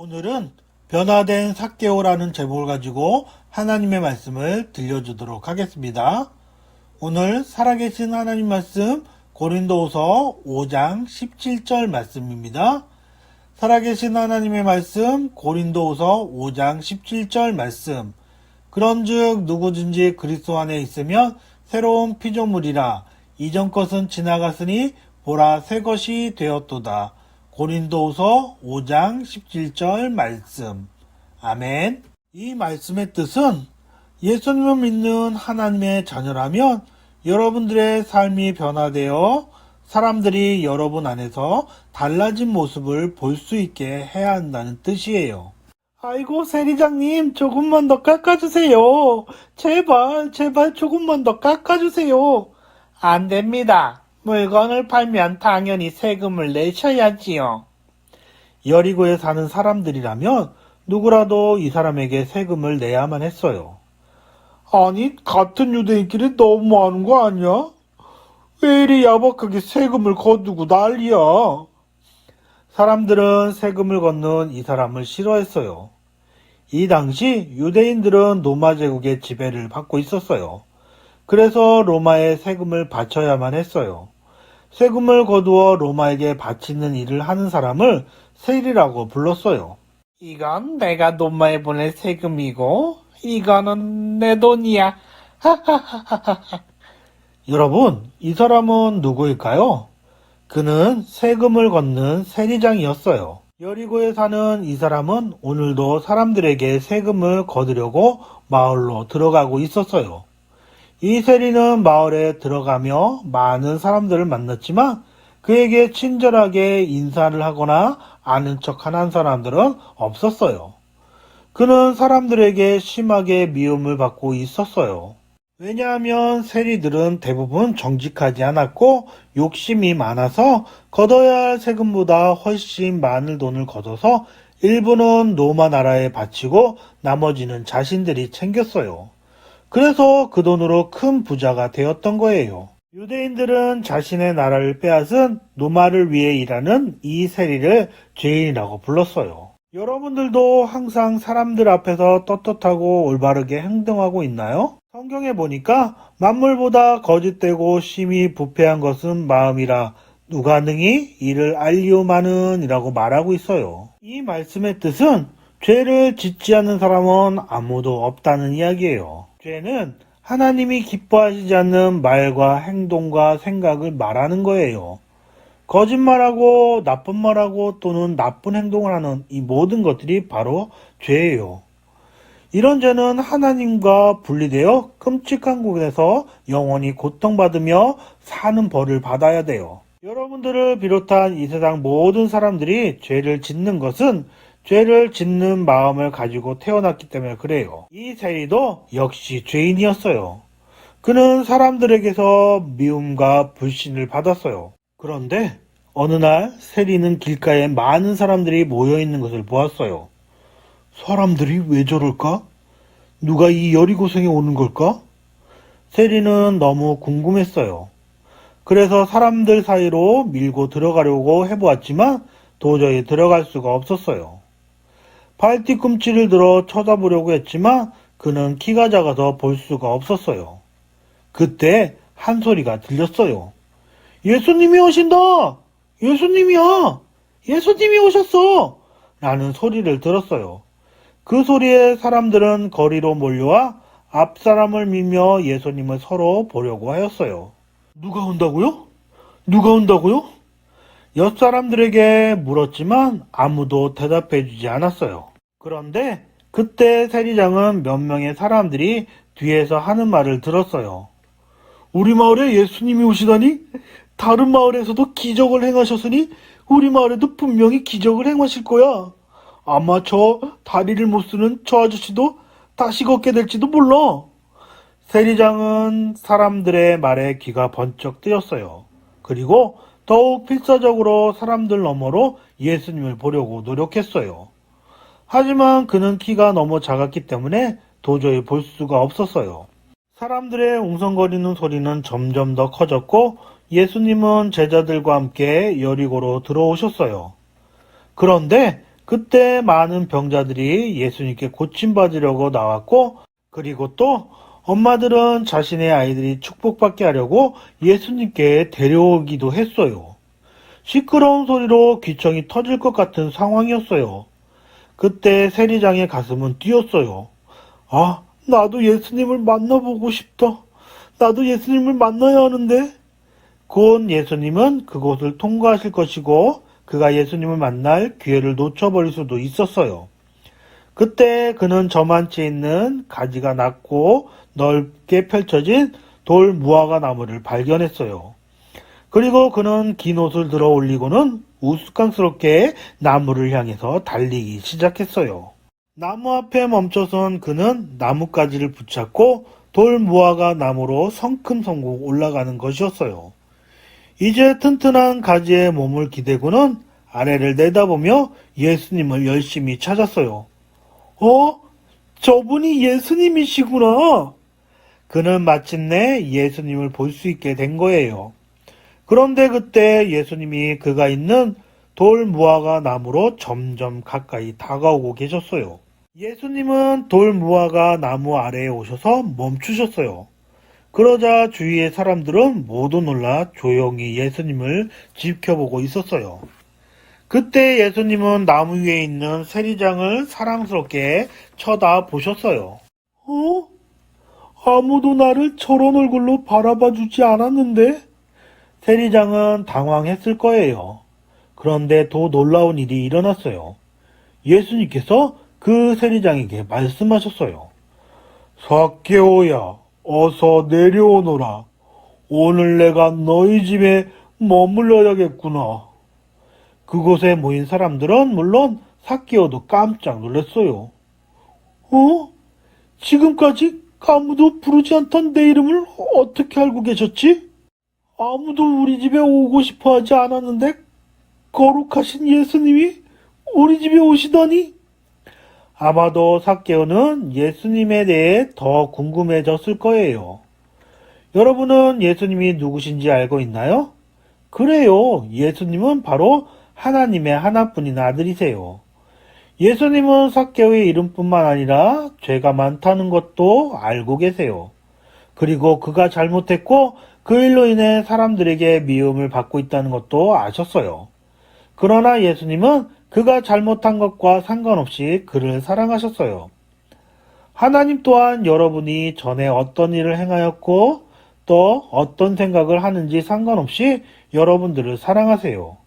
오늘은 변화된 삭개오라는 제목을 가지고 하나님의 말씀을 들려주도록 하겠습니다. 오늘 살아계신 하나님 말씀 고린도후서 5장 17절 말씀입니다. 살아계신 하나님의 말씀 고린도후서 5장 17절 말씀. 그런즉 누구든지 그리스도 안에 있으면 새로운 피조물이라. 이전 것은 지나갔으니 보라 새 것이 되었도다. 고린도후서 5장 17절 말씀. 아멘. 이 말씀의 뜻은 예수님을 믿는 하나님의 자녀라면 여러분들의 삶이 변화되어 사람들이 여러분 안에서 달라진 모습을 볼 수 있게 해야 한다는 뜻이에요. 아이고 세리장님 조금만 더 깎아주세요. 제발 조금만 더 깎아주세요. 안 됩니다. 물건을 팔면 당연히 세금을 내셔야지요. 여리고에 사는 사람들이라면 누구라도 이 사람에게 세금을 내야만 했어요. 아니 같은 유대인끼리 너무하는 거 아니야? 왜 이리 야박하게 세금을 거두고 난리야? 사람들은 세금을 걷는 이 사람을 싫어했어요. 이 당시 유대인들은 로마 제국의 지배를 받고 있었어요. 그래서 로마에 세금을 바쳐야만 했어요. 세금을 거두어 로마에게 바치는 일을 하는 사람을 세리라고 불렀어요. 이건 내가 로마에 보낼 세금이고 이거는 내 돈이야. 여러분, 이 사람은 누구일까요? 그는 세금을 걷는 세리장이었어요. 여리고에 사는 이 사람은 오늘도 사람들에게 세금을 거두려고 마을로 들어가고 있었어요. 이 세리는 마을에 들어가며 많은 사람들을 만났지만 그에게 친절하게 인사를 하거나 아는 척하는 사람들은 없었어요. 그는 사람들에게 심하게 미움을 받고 있었어요. 왜냐하면 세리들은 대부분 정직하지 않았고 욕심이 많아서 걷어야 할 세금보다 훨씬 많은 돈을 걷어서 일부는 로마 나라에 바치고 나머지는 자신들이 챙겼어요. 그래서 그 돈으로 큰 부자가 되었던 거예요. 유대인들은 자신의 나라를 빼앗은 로마를 위해 일하는 이 세리를 죄인이라고 불렀어요. 여러분들도 항상 사람들 앞에서 떳떳하고 올바르게 행동하고 있나요? 성경에 보니까 만물보다 거짓되고 심히 부패한 것은 마음이라 누가 능히 이를 알리오마는 이라고 말하고 있어요. 이 말씀의 뜻은 죄를 짓지 않는 사람은 아무도 없다는 이야기예요. 죄는 하나님이 기뻐하시지 않는 말과 행동과 생각을 말하는 거예요. 거짓말하고 나쁜 말하고 또는 나쁜 행동을 하는 이 모든 것들이 바로 죄예요. 이런 죄는 하나님과 분리되어 끔찍한 곳에서 영원히 고통받으며 사는 벌을 받아야 돼요. 여러분들을 비롯한 이 세상 모든 사람들이 죄를 짓는 것은 죄를 짓는 마음을 가지고 태어났기 때문에 그래요. 이 세리도 역시 죄인이었어요. 그는 사람들에게서 미움과 불신을 받았어요. 그런데 어느 날 세리는 길가에 많은 사람들이 모여있는 것을 보았어요. 사람들이 왜 저럴까? 누가 이 여리고성에 오는 걸까? 세리는 너무 궁금했어요. 그래서 사람들 사이로 밀고 들어가려고 해보았지만 도저히 들어갈 수가 없었어요. 발 뒤꿈치를 들어 쳐다보려고 했지만 그는 키가 작아서 볼 수가 없었어요. 그때 한 소리가 들렸어요. 예수님이 오신다! 예수님이야! 예수님이 오셨어! 라는 소리를 들었어요. 그 소리에 사람들은 거리로 몰려와 앞사람을 밀며 예수님을 서로 보려고 하였어요. 누가 온다고요? 누가 온다고요? 옆 사람들에게 물었지만 아무도 대답해 주지 않았어요. 그런데 그때 세리장은 몇 명의 사람들이 뒤에서 하는 말을 들었어요. 우리 마을에 예수님이 오시다니? 다른 마을에서도 기적을 행하셨으니 우리 마을에도 분명히 기적을 행하실 거야. 아마 저 다리를 못 쓰는 저 아저씨도 다시 걷게 될지도 몰라. 세리장은 사람들의 말에 귀가 번쩍 뜨였어요. 그리고 더욱 필사적으로 사람들 너머로 예수님을 보려고 노력했어요. 하지만 그는 키가 너무 작았기 때문에 도저히 볼 수가 없었어요. 사람들의 웅성거리는 소리는 점점 더 커졌고 예수님은 제자들과 함께 여리고로 들어오셨어요. 그런데 그때 많은 병자들이 예수님께 고침받으려고 나왔고, 그리고 또 엄마들은 자신의 아이들이 축복받게 하려고 예수님께 데려오기도 했어요. 시끄러운 소리로 귀청이 터질 것 같은 상황이었어요. 그때 세리장의 가슴은 뛰었어요. 아, 나도 예수님을 만나보고 싶다. 나도 예수님을 만나야 하는데. 곧 예수님은 그곳을 통과하실 것이고 그가 예수님을 만날 기회를 놓쳐버릴 수도 있었어요. 그때 그는 저만치 있는 가지가 낮고 넓게 펼쳐진 돌 무화과 나무를 발견했어요. 그리고 그는 긴 옷을 들어 올리고는 우스꽝스럽게 나무를 향해서 달리기 시작했어요. 나무 앞에 멈춰선 그는 나뭇가지를 붙잡고 돌 무화과 나무로 성큼성큼 올라가는 것이었어요. 이제 튼튼한 가지에 몸을 기대고는 아래를 내다보며 예수님을 열심히 찾았어요. 저분이 예수님이시구나. 그는 마침내 예수님을 볼 수 있게 된 거예요. 그런데 그때 예수님이 그가 있는 돌 무화과 나무로 점점 가까이 다가오고 계셨어요. 예수님은 돌 무화과 나무 아래에 오셔서 멈추셨어요. 그러자 주위의 사람들은 모두 놀라 조용히 예수님을 지켜보고 있었어요. 그때 예수님은 나무 위에 있는 세리장을 사랑스럽게 쳐다보셨어요. 아무도 나를 저런 얼굴로 바라봐 주지 않았는데? 세리장은 당황했을 거예요. 그런데 더 놀라운 일이 일어났어요. 예수님께서 그 세리장에게 말씀하셨어요. 삭개오야, 어서 내려오너라. 오늘 내가 너희 집에 머물러야겠구나. 그곳에 모인 사람들은 물론 삭개오도 깜짝 놀랐어요. 지금까지 아무도 부르지 않던 내 이름을 어떻게 알고 계셨지? 아무도 우리 집에 오고 싶어 하지 않았는데 거룩하신 예수님이 우리 집에 오시다니? 아마도 삭개오는 예수님에 대해 더 궁금해졌을 거예요. 여러분은 예수님이 누구신지 알고 있나요? 그래요. 예수님은 바로 하나님의 하나뿐인 아들이세요. 예수님은 삭개오의 이름뿐만 아니라 죄가 많다는 것도 알고 계세요. 그리고 그가 잘못했고 그 일로 인해 사람들에게 미움을 받고 있다는 것도 아셨어요. 그러나 예수님은 그가 잘못한 것과 상관없이 그를 사랑하셨어요. 하나님 또한 여러분이 전에 어떤 일을 행하였고 또 어떤 생각을 하는지 상관없이 여러분들을 사랑하세요.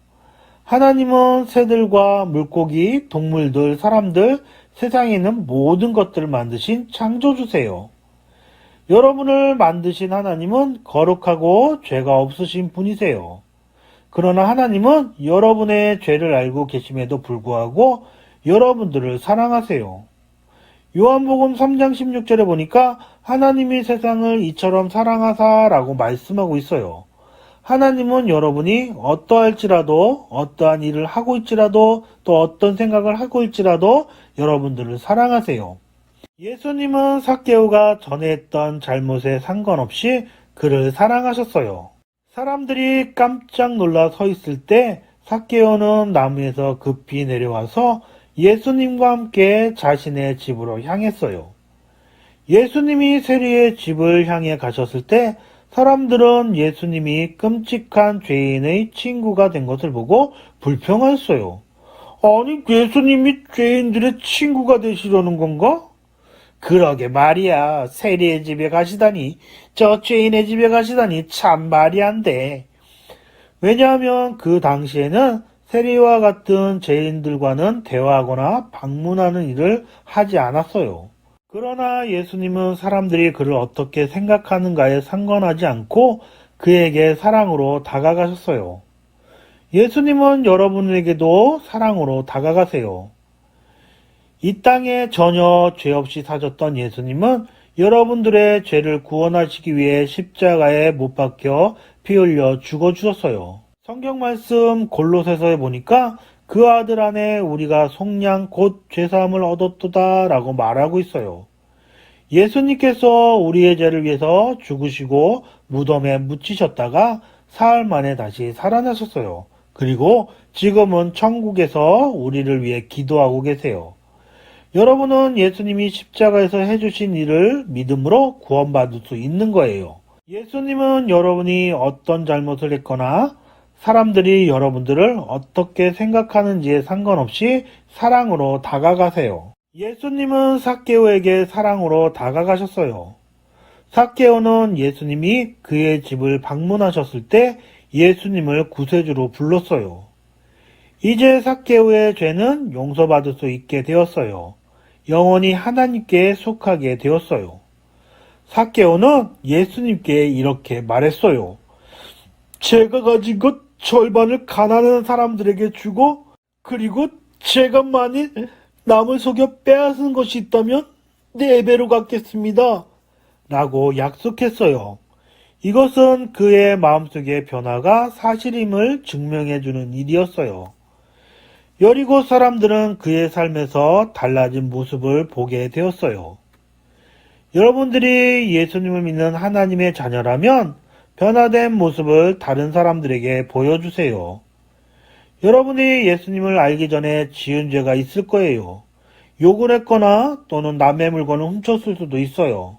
하나님은 새들과 물고기, 동물들, 사람들, 세상에 있는 모든 것들을 만드신 창조주세요. 여러분을 만드신 하나님은 거룩하고 죄가 없으신 분이세요. 그러나 하나님은 여러분의 죄를 알고 계심에도 불구하고 여러분들을 사랑하세요. 요한복음 3장 16절에 보니까 하나님이 세상을 이처럼 사랑하사라고 말씀하고 있어요. 하나님은 여러분이 어떠할지라도 어떠한 일을 하고 있지라도 또 어떤 생각을 하고 있지라도 여러분들을 사랑하세요. 예수님은 삭개오가 전에 했던 잘못에 상관없이 그를 사랑하셨어요. 사람들이 깜짝 놀라 서 있을 때 삭개오는 나무에서 급히 내려와서 예수님과 함께 자신의 집으로 향했어요. 예수님이 세리의 집을 향해 가셨을 때 사람들은 예수님이 끔찍한 죄인의 친구가 된 것을 보고 불평했어요. 아니, 예수님이 죄인들의 친구가 되시려는 건가? 그러게 말이야. 세리의 집에 가시다니, 저 죄인의 집에 가시다니 참 말이 안 돼. 왜냐하면 그 당시에는 세리와 같은 죄인들과는 대화하거나 방문하는 일을 하지 않았어요. 그러나 예수님은 사람들이 그를 어떻게 생각하는가에 상관하지 않고 그에게 사랑으로 다가가셨어요. 예수님은 여러분에게도 사랑으로 다가가세요. 이 땅에 전혀 죄 없이 사셨던 예수님은 여러분들의 죄를 구원하시기 위해 십자가에 못 박혀 피 흘려 죽어주셨어요. 성경 말씀 골로새서에 보니까 그 아들 안에 우리가 속량 곧 죄사함을 얻었도다 라고 말하고 있어요. 예수님께서 우리의 죄를 위해서 죽으시고 무덤에 묻히셨다가 사흘 만에 다시 살아나셨어요. 그리고 지금은 천국에서 우리를 위해 기도하고 계세요. 여러분은 예수님이 십자가에서 해주신 일을 믿음으로 구원받을 수 있는 거예요. 예수님은 여러분이 어떤 잘못을 했거나 사람들이 여러분들을 어떻게 생각하는지에 상관없이 사랑으로 다가가세요. 예수님은 삭개오에게 사랑으로 다가가셨어요. 삭개오는 예수님이 그의 집을 방문하셨을 때 예수님을 구세주로 불렀어요. 이제 삭개오의 죄는 용서받을 수 있게 되었어요. 영원히 하나님께 속하게 되었어요. 삭개오는 예수님께 이렇게 말했어요. 제가 가진 것 절반을 가난한 사람들에게 주고 그리고 제가 만일 남을 속여 빼앗은 것이 있다면 4배로 갚겠습니다. 라고 약속했어요. 이것은 그의 마음속의 변화가 사실임을 증명해주는 일이었어요. 여리고 사람들은 그의 삶에서 달라진 모습을 보게 되었어요. 여러분들이 예수님을 믿는 하나님의 자녀라면 변화된 모습을 다른 사람들에게 보여주세요. 여러분이 예수님을 알기 전에 지은 죄가 있을 거예요. 욕을 했거나 또는 남의 물건을 훔쳤을 수도 있어요.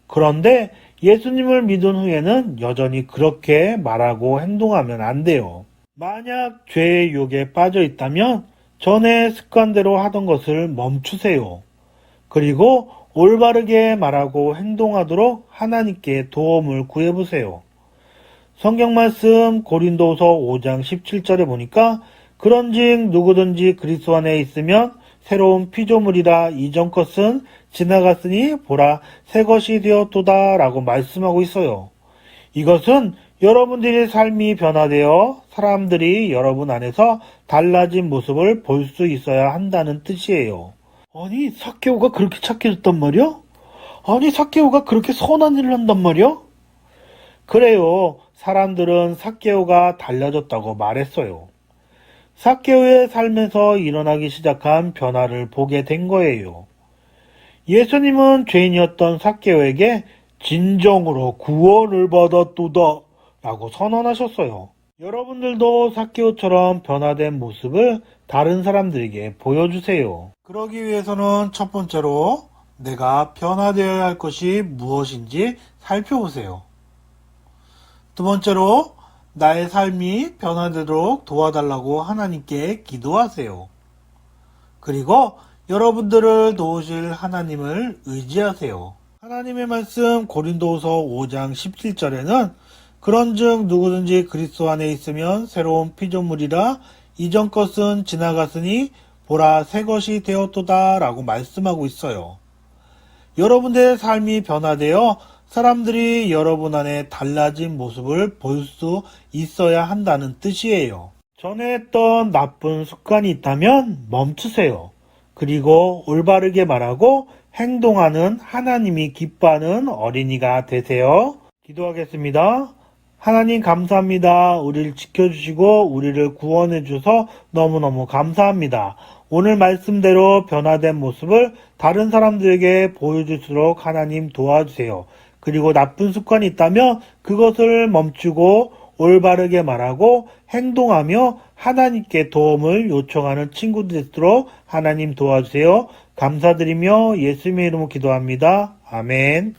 그런데 예수님을 믿은 후에는 여전히 그렇게 말하고 행동하면 안 돼요. 만약 죄의 유혹에 빠져 있다면 전에 습관대로 하던 것을 멈추세요. 그리고 올바르게 말하고 행동하도록 하나님께 도움을 구해보세요. 성경 말씀 고린도후서 5장 17절에 보니까 그런즉 누구든지 그리스도 안에 있으면 새로운 피조물이라 이전 것은 지나갔으니 보라 새 것이 되었도다 라고 말씀하고 있어요. 이것은 여러분들의 삶이 변화되어 사람들이 여러분 안에서 달라진 모습을 볼 수 있어야 한다는 뜻이에요. 아니 삭개오가 그렇게 착해졌단 말이야? 아니 삭개오가 그렇게 선한 일을 한단 말이야? 그래요. 사람들은 삭개오가 달라졌다고 말했어요. 삭개오의 삶에서 일어나기 시작한 변화를 보게 된 거예요. 예수님은 죄인이었던 삭개오에게 진정으로 구원을 받았도다 라고 선언하셨어요. 여러분들도 삭개오처럼 변화된 모습을 다른 사람들에게 보여주세요. 그러기 위해서는 첫 번째로 내가 변화되어야 할 것이 무엇인지 살펴보세요. 두 번째로 나의 삶이 변화되도록 도와달라고 하나님께 기도하세요. 그리고 여러분들을 도우실 하나님을 의지하세요. 하나님의 말씀 고린도후서 5장 17절에는 그런즉 누구든지 그리스도 안에 있으면 새로운 피조물이라 이전 것은 지나갔으니 보라 새 것이 되었도다 라고 말씀하고 있어요. 여러분들의 삶이 변화되어 사람들이 여러분 안에 달라진 모습을 볼 수 있어야 한다는 뜻이에요. 전에 했던 나쁜 습관이 있다면 멈추세요. 그리고 올바르게 말하고 행동하는 하나님이 기뻐하는 어린이가 되세요. 기도하겠습니다. 하나님 감사합니다. 우리를 지켜주시고 우리를 구원해 주셔서 너무너무 감사합니다. 오늘 말씀대로 변화된 모습을 다른 사람들에게 보여줄수록 하나님 도와주세요. 그리고 나쁜 습관이 있다면 그것을 멈추고 올바르게 말하고 행동하며 하나님께 도움을 요청하는 친구들 되도록 하나님 도와주세요. 감사드리며 예수님의 이름으로 기도합니다. 아멘.